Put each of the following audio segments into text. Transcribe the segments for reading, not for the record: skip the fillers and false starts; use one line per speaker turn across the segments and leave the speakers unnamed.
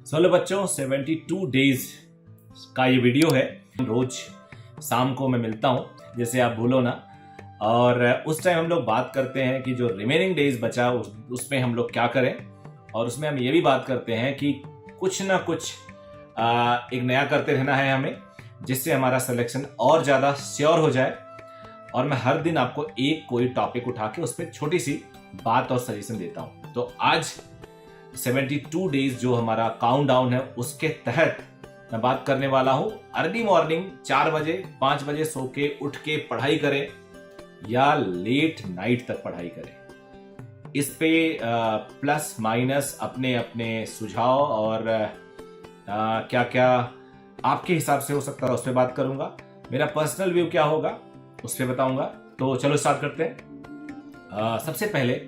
चलो बच्चों 72 डेज का ये वीडियो है। रोज शाम को मैं मिलता हूँ, जैसे आप भूलो ना। और उस टाइम हम लोग बात करते हैं कि जो रिमेनिंग डेज बचा उसमें हम लोग क्या करें, और उसमें हम ये भी बात करते हैं कि कुछ ना कुछ एक नया करते रहना है हमें, जिससे हमारा सिलेक्शन और ज़्यादा श्योर हो जाए। और मैं हर दिन आपको एक कोई टॉपिक उठा के उस पर छोटी सी बात और सजेशन देता हूँ। तो आज 72 डेज जो हमारा काउंटडाउन है उसके तहत मैं बात करने वाला हूं। अर्ली मॉर्निंग 4 बजे 5 बजे सो के उठ के पढ़ाई करें या लेट नाइट तक पढ़ाई करें, इस पे प्लस माइनस अपने अपने सुझाव और क्या क्या आपके हिसाब से हो सकता है उस पर बात करूंगा। मेरा पर्सनल व्यू क्या होगा उस पर बताऊंगा। तो चलो स्टार्ट करते हैं। सबसे पहले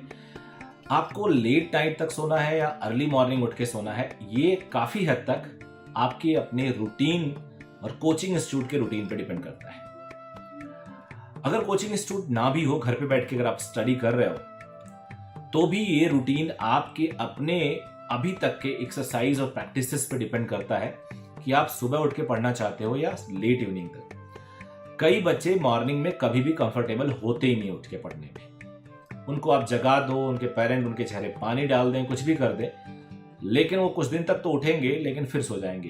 आपको लेट नाइट तक सोना है या अर्ली मॉर्निंग उठ के सोना है, ये काफी हद तक आपके अपने रूटीन और कोचिंग इंस्टीट्यूट के रूटीन पे डिपेंड करता है। अगर कोचिंग इंस्टीट्यूट ना भी हो, घर पे बैठ के अगर आप स्टडी कर रहे हो, तो भी ये रूटीन आपके अपने अभी तक के एक्सरसाइज और प्रैक्टिसेस पे डिपेंड करता है कि आप सुबह उठ के पढ़ना चाहते हो या लेट इवनिंग तक। कई बच्चे मॉर्निंग में कभी भी कंफर्टेबल होते ही नहीं उठ के पढ़ने में। उनको आप जगा दो, उनके पेरेंट उनके चेहरे पानी डाल दें, कुछ भी कर दें, लेकिन वो कुछ दिन तक तो उठेंगे लेकिन फिर सो जाएंगे।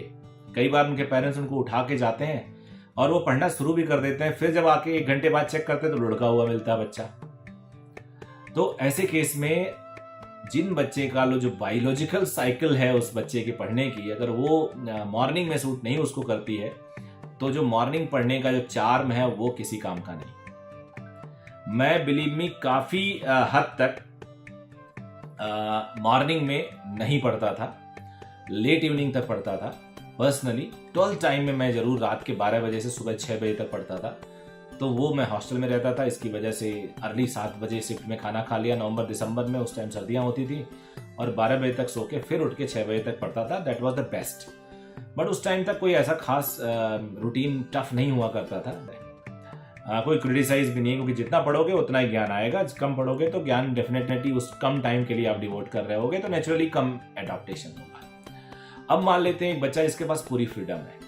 कई बार उनके पेरेंट्स उनको उठा के जाते हैं और वो पढ़ना शुरू भी कर देते हैं, फिर जब आके 1 घंटे बाद चेक करते हैं तो लुढ़का हुआ मिलता है बच्चा। तो ऐसे केस में जिन बच्चे का जो बायोलॉजिकल साइकिल है उस बच्चे के पढ़ने की, अगर वो मॉर्निंग में सूट नहीं उसको करती है, तो जो मॉर्निंग पढ़ने का जो चार्म है वो किसी काम का नहीं। मैं बिलीव मी काफी हद तक मॉर्निंग में नहीं पढ़ता था, लेट इवनिंग तक पढ़ता था। पर्सनली 12 टाइम में मैं जरूर रात के 12 बजे से सुबह 6 बजे तक पढ़ता था। तो वो मैं हॉस्टल में रहता था, इसकी वजह से अर्ली 7 बजे शिफ्ट में खाना खा लिया। नवंबर दिसंबर में उस टाइम सर्दियां होती थी, और 12 बजे तक सो के फिर उठ के 6 बजे तक पढ़ता था। That was the best. But उस टाइम तक कोई ऐसा खास रूटीन टफ नहीं हुआ करता था। कोई क्रिटिसाइज भी नहीं है, क्योंकि जितना पढ़ोगे उतना ही ज्ञान आएगा। कम पढ़ोगे तो ज्ञान डेफिनेटली उस कम टाइम के लिए आप डिवोट कर रहे होगे, तो नेचुरली कम एडाप्टेशन होगा। अब मान लेते हैं एक बच्चा जिसके पास पूरी फ्रीडम है,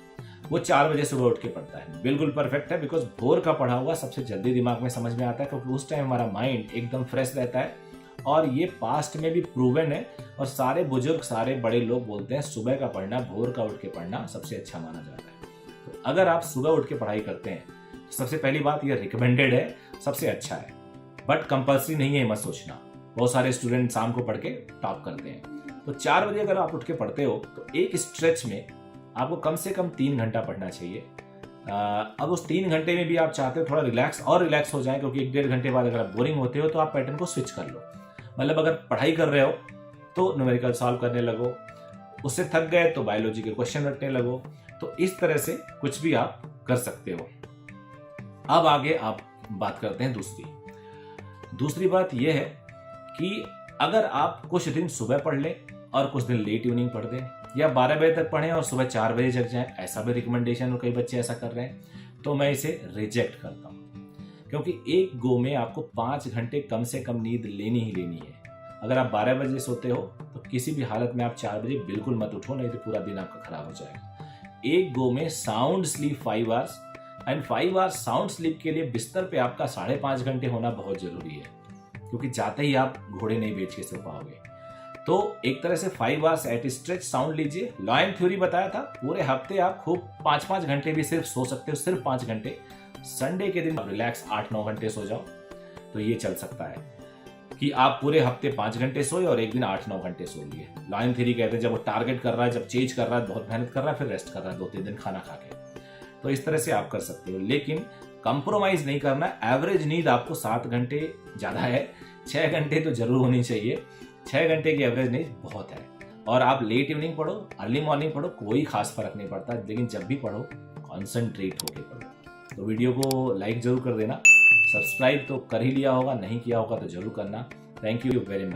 वो 4 बजे सुबह उठ के पढ़ता है, बिल्कुल परफेक्ट है। बिकॉज भोर का पढ़ा हुआ सबसे जल्दी दिमाग में समझ में आता है, क्योंकि उस टाइम हमारा माइंड एकदम फ्रेश रहता है। और ये पास्ट में भी प्रूवन है, और सारे बुजुर्ग सारे बड़े लोग बोलते हैं सुबह का पढ़ना, भोर का उठ के पढ़ना सबसे अच्छा माना जाता है। तो अगर आप सुबह उठ के पढ़ाई करते हैं, सबसे पहली बात ये रिकमेंडेड है, सबसे अच्छा है, बट कंपल्सरी नहीं है, मत सोचना। बहुत सारे स्टूडेंट शाम को पढ़ के टॉप करते हैं। तो 4 बजे अगर आप उठ के पढ़ते हो तो एक स्ट्रेच में आपको कम से कम 3 घंटा पढ़ना चाहिए। अब उस 3 घंटे में भी आप चाहते हो थोड़ा रिलैक्स हो जाए, क्योंकि 1-1.5 घंटे बाद अगर आप बोरिंग होते हो तो आप पैटर्न को स्विच कर लो। मतलब अगर पढ़ाई कर रहे हो तो न्यूमेरिकल सॉल्व करने लगो, उससे थक गए तो बायोलॉजी के क्वेश्चन रटने लगो। तो इस तरह से कुछ भी आप कर सकते हो। अब आगे आप बात करते हैं दूसरी बात यह है कि अगर आप कुछ दिन सुबह पढ़ लें और कुछ दिन लेट इवनिंग पढ़ दें, या 12 बजे तक पढ़ें और सुबह 4 बजे जग जाएं, ऐसा भी रिकमेंडेशन, कई बच्चे ऐसा कर रहे हैं, तो मैं इसे रिजेक्ट करता हूं। क्योंकि एक गो में आपको 5 घंटे कम से कम नींद लेनी ही लेनी है। अगर आप 12 बजे सोते हो तो किसी भी हालत में आप 4 बजे बिल्कुल मत उठो, नहीं तो पूरा दिन आपका खराब हो जाएगा। एक गो में sound sleep 5 hours, and 5 hours sound sleep के लिए बिस्तर पे आपका 5.5 घंटे होना बहुत जरूरी है, क्योंकि जाते ही आप घोड़े नहीं बेच के सो पाओगे। तो एक तरह से 5 आवर्स एट स्ट्रेच साउंड लीजिए। लॉयन थ्योरी बताया था, पूरे हफ्ते आप खूब 5-5 घंटे भी सिर्फ सो सकते हो, सिर्फ 5 घंटे। संडे के दिन रिलैक्स 8-9 घंटे सो जाओ, तो ये चल सकता है कि आप पूरे हफ्ते 5 घंटे सोए और एक दिन 8-9 घंटे सो लिए। लॉयन थ्योरी कहते हैं जब वो टारगेट कर रहा है, जब चेंज कर रहा है, बहुत मेहनत कर रहा है, फिर रेस्ट कर रहा है 2-3 दिन खाना खा के। तो इस तरह से आप कर सकते हो, लेकिन कंप्रोमाइज नहीं करना। एवरेज नींद आपको 7 घंटे ज्यादा है, 6 घंटे तो जरूर होनी चाहिए। 6 घंटे की एवरेज नींद बहुत है। और आप लेट इवनिंग पढ़ो, अर्ली मॉर्निंग पढ़ो, कोई खास फर्क नहीं पड़ता, लेकिन जब भी पढ़ो कॉन्सेंट्रेट होकर पढ़ो। तो वीडियो को लाइक जरूर कर देना, सब्सक्राइब तो कर ही लिया होगा, नहीं किया होगा तो जरूर करना। Thank you very much.